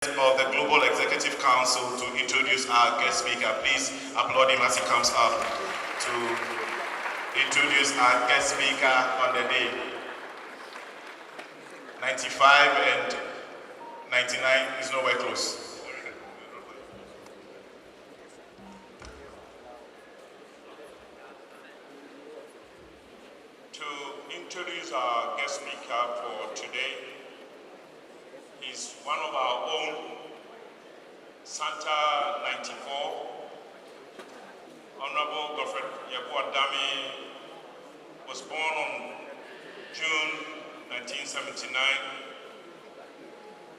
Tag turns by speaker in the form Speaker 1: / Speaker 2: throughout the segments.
Speaker 1: of the Global Executive Council to introduce our guest speaker. Please applaud him as he comes up to introduce our guest speaker on the day. 95 and 99 is nowhere close. To introduce our guest speaker for today, he's one of our own, Santa 94, Honorable Godfred Yeboah Dame was born on June 1979.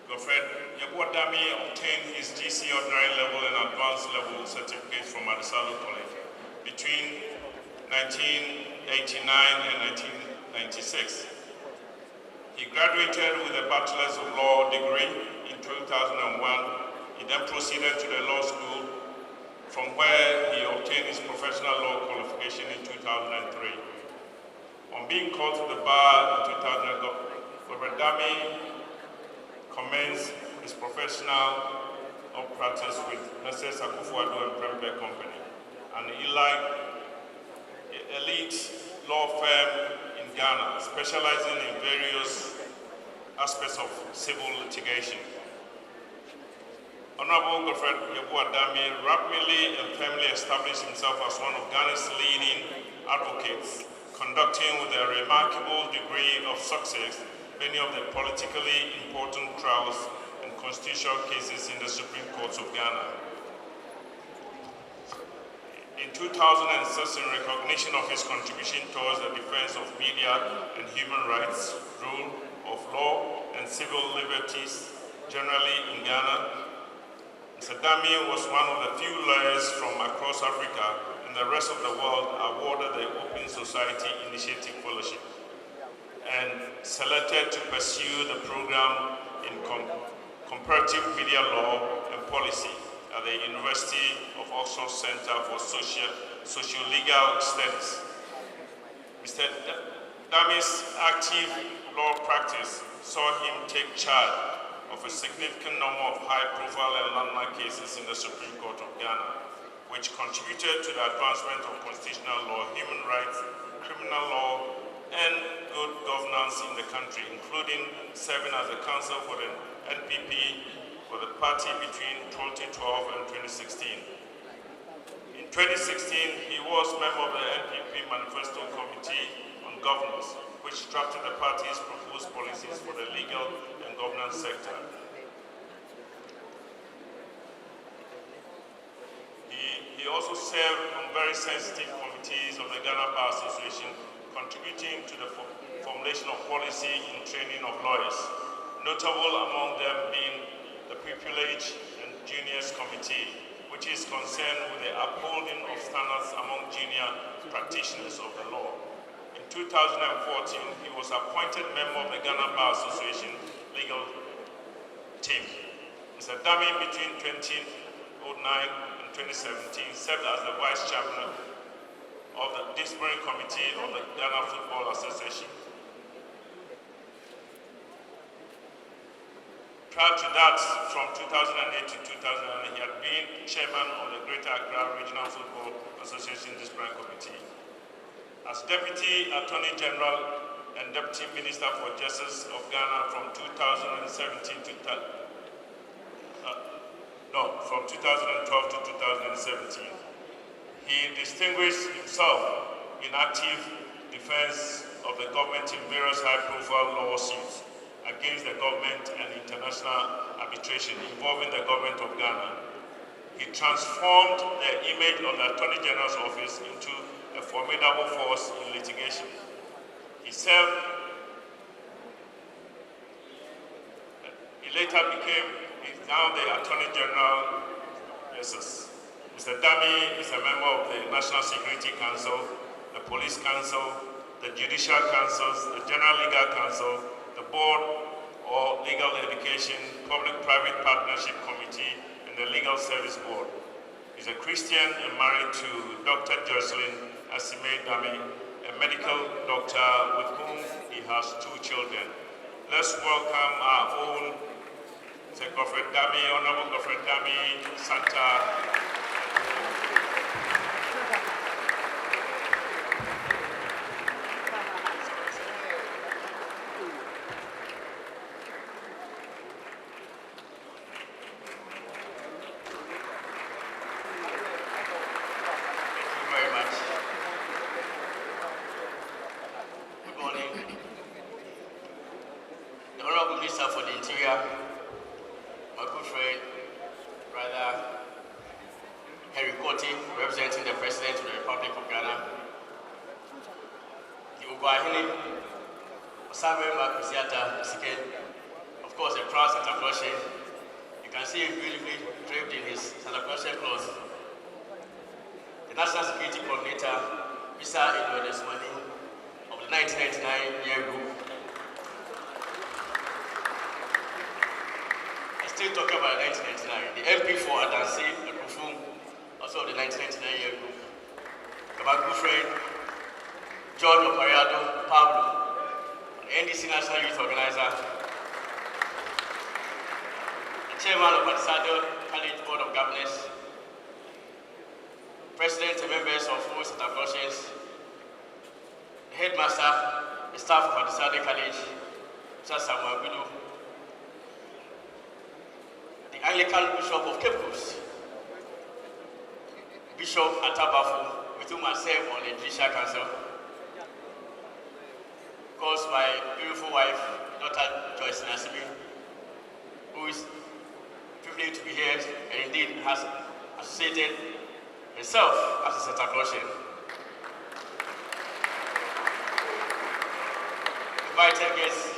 Speaker 1: Godfred Yeboah Dame obtained his GC ordinary level and advanced level certificates from Addisadel College between 1989 and 1996. He graduated with a Bachelor's of Law degree in 2001. He then proceeded to the law school, from where he obtained his professional law qualification in 2003. On being called to the bar in 2000, Godfred Dame commenced his professional law practice with Messrs. Akufo-Addo and Prempeh Company, an elite law firm in Ghana, specializing in various aspects of civil litigation. Honorable Godfred Yeboah Dame rapidly and firmly established himself as one of Ghana's leading advocates, conducting with a remarkable degree of success many of the politically important trials and constitutional cases in the Supreme Courts of Ghana. In 2006, in recognition of his contribution towards the defense of media and human rights, rule of law, and civil liberties generally in Ghana, Mr. Dame was one of the few lawyers from across Africa and the rest of the world awarded the Open Society Initiative Fellowship and selected to pursue the program in comparative media law and policy at the University of Oxford Center for Socio-Legal Studies. Mr. Dame's active law practice saw him take charge of a significant number of high-profile and landmark cases in the Supreme Court of Ghana, which contributed to the advancement of constitutional law, human rights, criminal law, and good governance in the country, including serving as a counsel for the NPP for the party between 2012 and 2016. In 2016, he was member of the NPP Manifesto Committee on Governance, which drafted the party's proposed policies for the legal and governance sector. He also served on very sensitive committees of the Ghana Bar Association, contributing to the formulation of policy and training of lawyers, notable among them being the Privilege and Juniors Committee, which is concerned with the upholding of standards among junior practitioners of the law. In 2014, he was appointed member of the Ghana Bar Association legal team. Mr. Dame, between 2009 and 2017, served as the vice chairman of the disciplinary committee of the Ghana Football Association. Prior to that, from 2008 to 2009, he had been chairman of the Greater Accra Regional Football Association Disciplinary Committee. As Deputy Attorney General and Deputy Minister for Justice of Ghana from 2012 to 2017, he distinguished himself in active defense of the government in various high-profile lawsuits against the government and international arbitration involving the government of Ghana. He transformed the image of the Attorney General's office into a formidable force in litigation. He later became, he's now the Attorney General. Yes. Mr. Dame is a member of the National Security Council, the Police Council, the Judicial Councils, the General Legal Council, the Board or Legal Education, Public-Private Partnership Committee, and the Legal Service Board. He's a Christian and married to Dr. Jocelyn Asime Dame, a medical doctor with whom he has 2 children. Let's welcome our own Sir Godfred Dame, Honorable Godfred Dame, Santa.
Speaker 2: Representing the President of the Republic of Ghana, the Ogwahini, Samuel Makusiata, of course, a proud Santa Clausian. You can see him beautifully draped in his Santa Clausian clothes. The National Security Coordinator, Mr. Edward Attoney, of the 1999 year group. I'm still talking about 1999. The MP for Addisadel, also of the 1999 year group. My good friend, George Opariado Pablo, the NDC National Youth Organizer, the Chairman of Addisadel College Board of Governors, President and members of all Santa Clausians, the Headmaster, the staff of Addisadel College, Mr. Samuel Gudu, the Anglican Bishop of Cape Coast, Bishop Atabafu, with whom I serve on the Judicial Council. Of course, my beautiful wife, Dr. Joyce Nasibi, who is privileged to be here and indeed has associated herself as a Santa Clausian. Invited guests,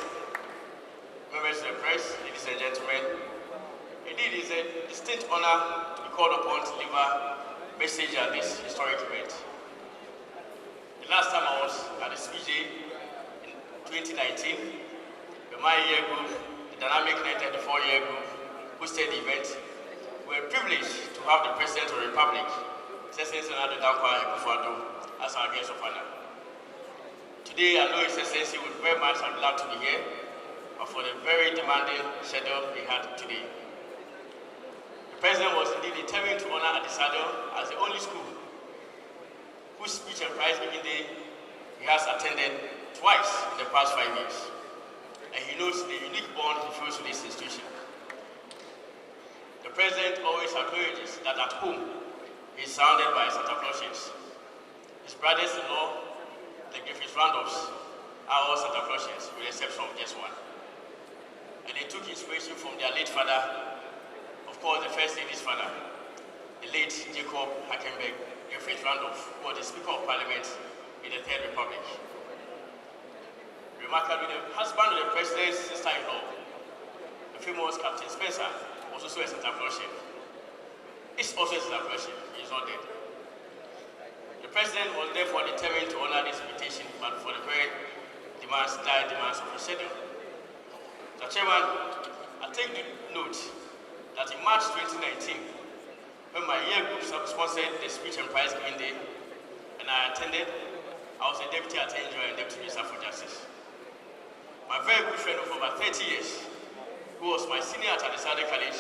Speaker 2: members of the press, ladies and gentlemen, indeed it is a distinct honor to be called upon to deliver message at this historic event. The last time I was at the CPJ in 2019, the My Year Group, the Dynamic 1994 Year Group, hosted the event. We were privileged to have the President of the Republic, Excellency Senator Dankwa Akufo-Addo, as our guest of honor. Today, I know His Excellency would very much have loved to be here, but for the very demanding schedule he had today. The President was indeed determined to honor Addisadel as the only school whose speech and prize giving day he has attended twice in the past 5 years. And he knows the unique bond he feels with this institution. The President always acknowledges that at home he is surrounded by Santa Clausians. His brothers-in-law, the Griffith Randolphs, are all Santa Clausians, with the exception of just one. And they took inspiration from their late father, of course, the First Lady's father, the late Jacob Hackenberg, Godfred Randolph, who was the Speaker of Parliament in the Third Republic. Remarkably, the husband of the President's sister-in-law, the famous Captain Spencer, was also a Santa Clausian. He's also a Santa Clausian. He is not dead. The President was therefore determined to honor this invitation, but for the very dire demands of the schedule. Mr. Chairman, I take note that in March 2019, when my year group sponsored the speech and prize giving day, and I attended, I was a Deputy Attorney General and Deputy Minister for Justice. My very good friend of over 30 years, who was my senior at Addisadel College,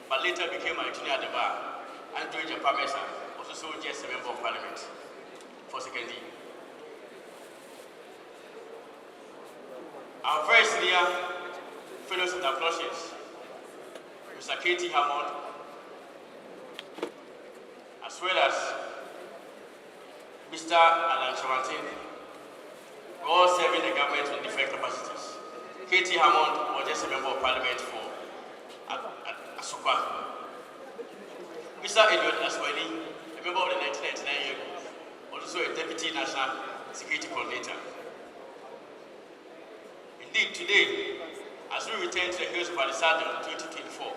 Speaker 2: but later became my junior at the bar, Andrew Japamesa, was also just a member of Parliament for second year. Our very senior fellow Santa Clausians, Mr. Katie Hammond, as well as Mr. Alan Chamantin, were all serving the government in different capacities. Katie Hammond was just a member of Parliament for Asukwa. Mr. Edward Attoney, a member of the 1999 year group, was also a Deputy National Security Coordinator. Indeed, today, as we return to the hills of Addisadel in 2024,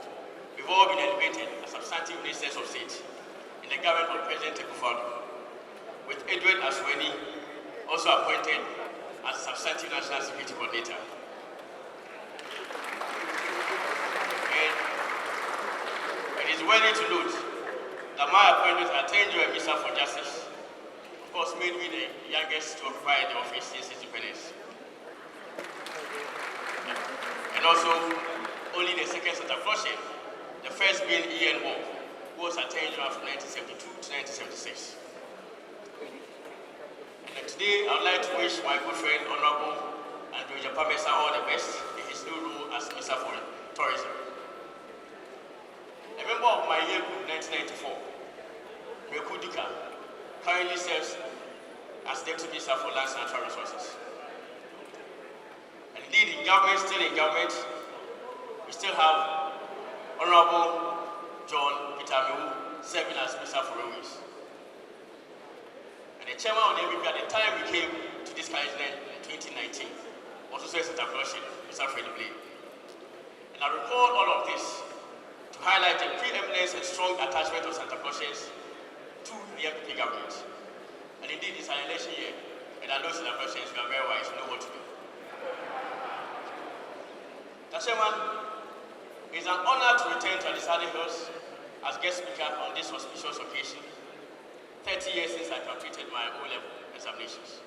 Speaker 2: we've all been elevated as substantive ministers of state in the government of President Akufo-Addo, with Edward Attoney also appointed as substantive national security coordinator. And it is worthy to note that my appointment as Attorney General and Minister for Justice, of course, made me the youngest to occupy the office since its independence. And also, only the second Santa Clausian, the first being Ian Wall, who was Attorney General from 1972 to 1976. And today, I would like to wish my good friend, Honorable Andrew Japamesa, all the best in his new role as Minister for Tourism. A member of my year group 1994, Meku Duka, currently serves as Deputy Minister for Lands and Natural Resources. And indeed, still in government, we still have Honorable John Peter serving as Minister for Railways. And the chairman of the MVP at the time we came to this college in 2019 was also a Santa Clausian, Mr. Freddie Blade. And I recall all of this to highlight the preeminence and strong attachment of Santa Clausians to the MPP government. And indeed, it's an election year, and I know Santa Clausians, we are very wise, you know what to do. Mr. Chairman, it is an honor to return to Addisadel Hills as guest speaker on this auspicious occasion, 30 years since I completed my O-level examinations.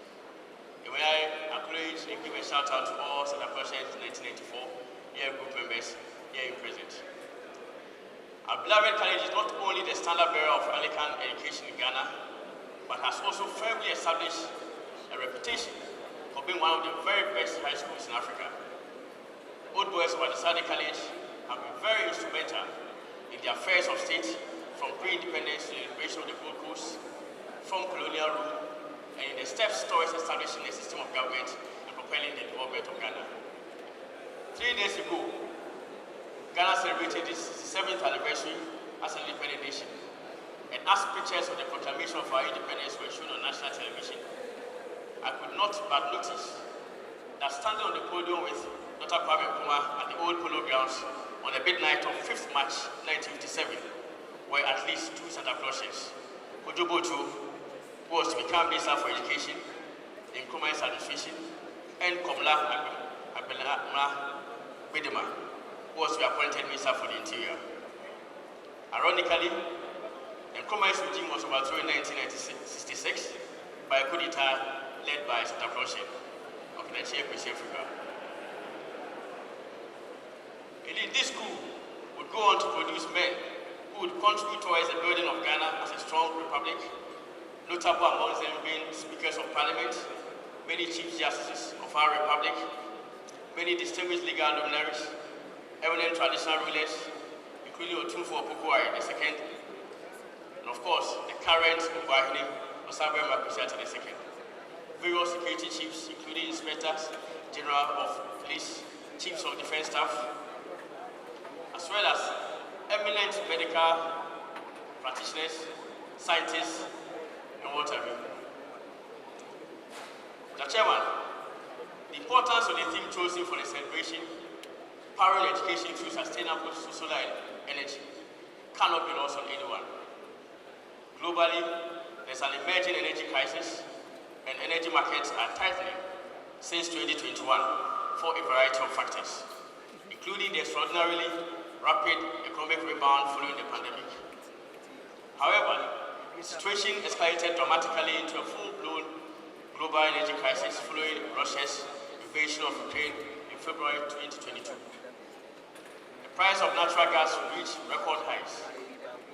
Speaker 2: And when I acknowledge and give a shout out to all Santa Clausians 1994 year group members here in present. Our beloved college is not only the standard bearer of Anglican education in Ghana, but has also firmly established a reputation for being one of the very best high schools in Africa. Old boys of Addisadel College have been very instrumental in the affairs of state, from pre-independence to the liberation of the Gold Coast, from colonial rule, and in the steps towards establishing a system of government and propelling the development of Ghana. 3 days ago, Ghana celebrated its 7th anniversary as an independent nation. And as pictures of the proclamation of our independence were shown on national television, I could not but notice that standing on the podium with Dr. Kwame Nkrumah at the old polo grounds on the midnight of 5th March 1957 were at least 2 Santa Clausians, Ojobotu, who was to become Minister for Education in Nkrumah's administration, and Komla Bedema, who was to be appointed Minister for the Interior. Ironically, Nkrumah's regime was overthrown in 1966 by a coup d'etat led by Santa Clausian of the Africa. Indeed, this coup would go on to produce men who would contribute towards the building of Ghana as a strong republic, notable amongst them being speakers of parliament, many chief justices of our republic, many distinguished legal luminaries, eminent traditional rulers, including Otumfuo Opoku-Ware II, and of course, the current Obuahene, Osabe Makusiata II. Various security chiefs, including inspectors, general of police, chiefs of defense staff, as well as eminent medical practitioners, scientists, and what have you. Mr. Chairman, the importance of the theme chosen for the celebration, powering education through sustainable solar energy, cannot be lost on anyone. Globally, there's an emerging energy crisis, and energy markets are tightening since 2021 for a variety of factors, including the extraordinarily rapid economic rebound following the pandemic. However, the situation escalated dramatically into a full-blown global energy crisis following Russia's invasion of Ukraine in February 2022. The price of natural gas reached record highs,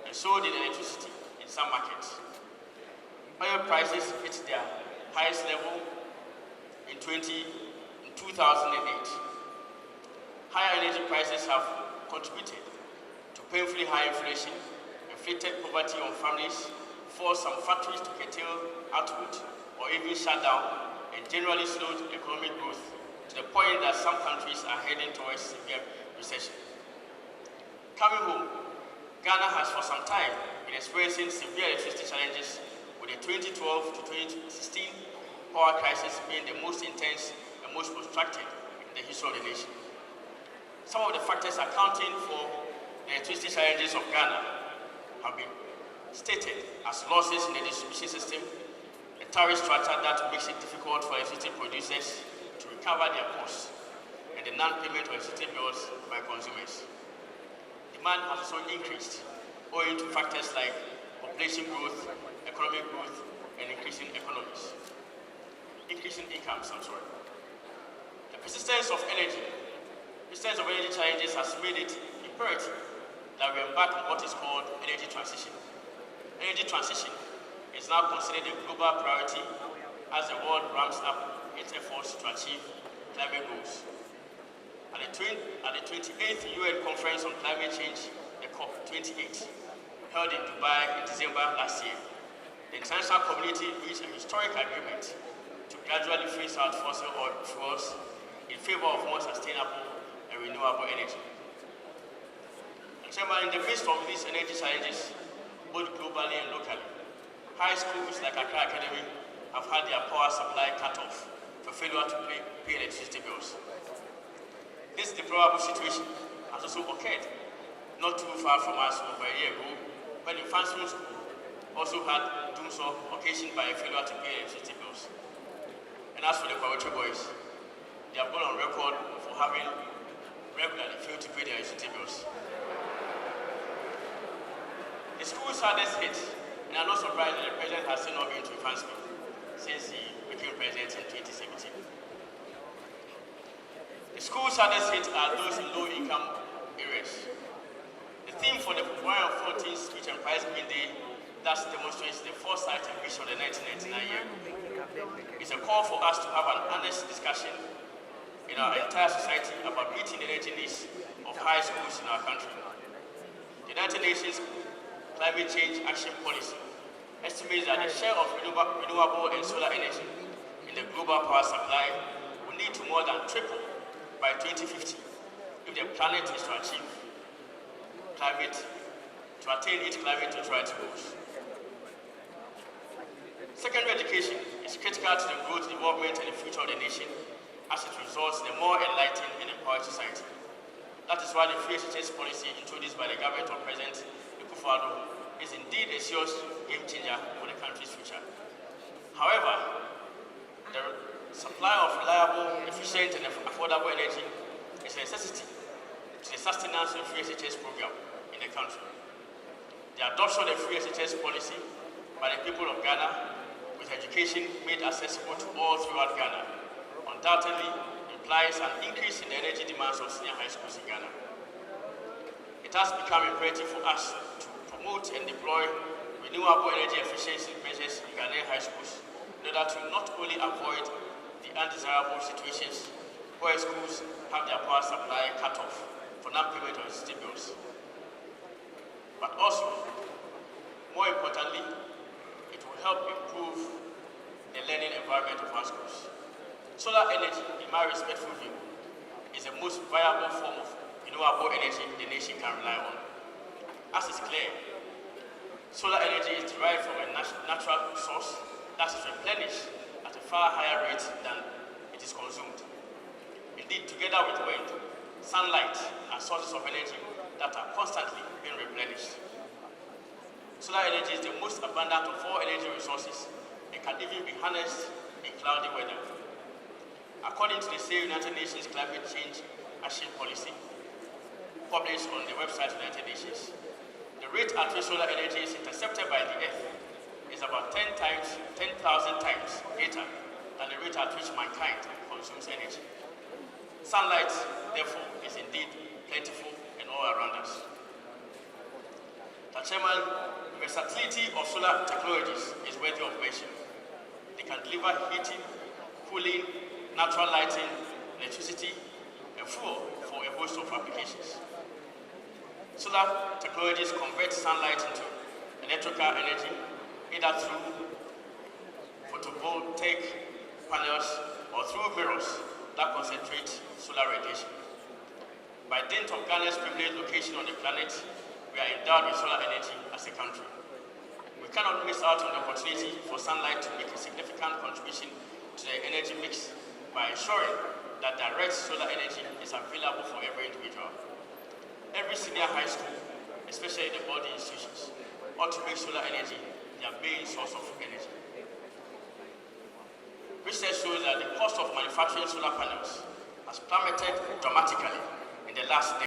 Speaker 2: and so did electricity in some markets. Oil prices hit their highest level in 2008. Higher energy prices have contributed to painfully high inflation, inflicted poverty on families, forced some factories to curtail output or even shut down, and generally slowed economic growth to the point that some countries are heading towards severe recession. Coming home, Ghana has for some time been experiencing severe electricity challenges, with the 2012 to 2016 power crisis being the most intense and most protracted in the history of the nation. Some of the factors accounting for the electricity challenges of Ghana have been stated as losses in the distribution system, a tariff structure that makes it difficult for electricity producers to recover their costs, and the non-payment of electricity bills by consumers. Demand has also increased, owing to factors like population growth, economic growth, and increasing incomes. The persistence of energy The sense of energy challenges has made it imperative that we embark on what is called energy transition. Energy transition is now considered a global priority as the world ramps up its efforts to achieve climate goals. At the 28th UN Conference on Climate Change, the COP28, held in Dubai in December last year, the international community reached a historic agreement to gradually phase out fossil oil fuels in favor of more sustainable and renewable energy. And Chairman, in the midst of these energy challenges, both globally and locally, high schools like Accra Academy have had their power supply cut off for failure to pay electricity bills. This deplorable situation has also occurred not too far from us over a year ago, when the Fansman School also had doomsday occasioned by a failure to pay electricity bills. And as for the Patriotic boys, they have gone on record for having regularly failed to pay their electricity bills. The school's hardest hit, and I'm not surprised that the president has still not been to Fansman since he became president in 2017. The schools hardest hit are those in low-income areas. The theme for the 114th Speech and Prize Giving Day thus demonstrates the foresight and vision of the 1999 year. It's a call for us to have an honest discussion in our entire society about meeting the energy needs of high schools in our country. The United Nations Climate Change Action Policy estimates that the share of renewable and solar energy in the global power supply will need to more than triple by 2050 if the planet is to attain its climate neutrality goals. Secondary education is critical to the growth, development, and the future of the nation as it results in a more enlightened and empowered society. That is why the free SHS policy introduced by the government of President Yeboah Dame is indeed a serious game changer for the country's future. However, the supply of reliable, efficient, and affordable energy is a necessity to the sustenance of the free SHS program in the country. The adoption of the free SHS policy by the people of Ghana, with education made accessible to all throughout Ghana, undoubtedly implies an increase in the energy demands of senior high schools in Ghana. It has become imperative for us to promote and deploy renewable energy efficiency measures in Ghanaian high schools in order to not only avoid the undesirable situations where schools have their power supply cut off for non-payment of electricity bills, but also, more importantly, it will help improve the learning environment of our schools. Solar energy, in my respectful view, is the most viable form of renewable energy the nation can rely on. As is clear, solar energy is derived from a natural source that is replenished at a far higher rate than it is consumed. Indeed, together with wind, sunlight are sources of energy that are constantly being replenished. Solar energy is the most abundant of all energy resources and can even be harnessed in cloudy weather. According to the same United Nations Climate Change Action Policy, published on the website of the United Nations, the rate at which solar energy is intercepted by the Earth is about 10,000 times greater than the rate at which mankind consumes energy. Sunlight, therefore, is indeed plentiful and all around us. Chairman, the versatility of solar technologies is worthy of mention. They can deliver heating, cooling, natural lighting, electricity, and fuel for a host of applications. Solar technologies convert sunlight into electrical energy, either through photovoltaic panels or through mirrors that concentrate solar radiation. By dint of Ghana's privileged location on the planet, we are endowed with solar energy as a country. We cannot miss out on the opportunity for sunlight to make a significant contribution to the energy mix by ensuring that direct solar energy is available for every individual. Every senior high school, especially the boarding institutions, ought to make solar energy their main source of energy. Research shows that the cost of manufacturing solar panels has plummeted dramatically in the last decade.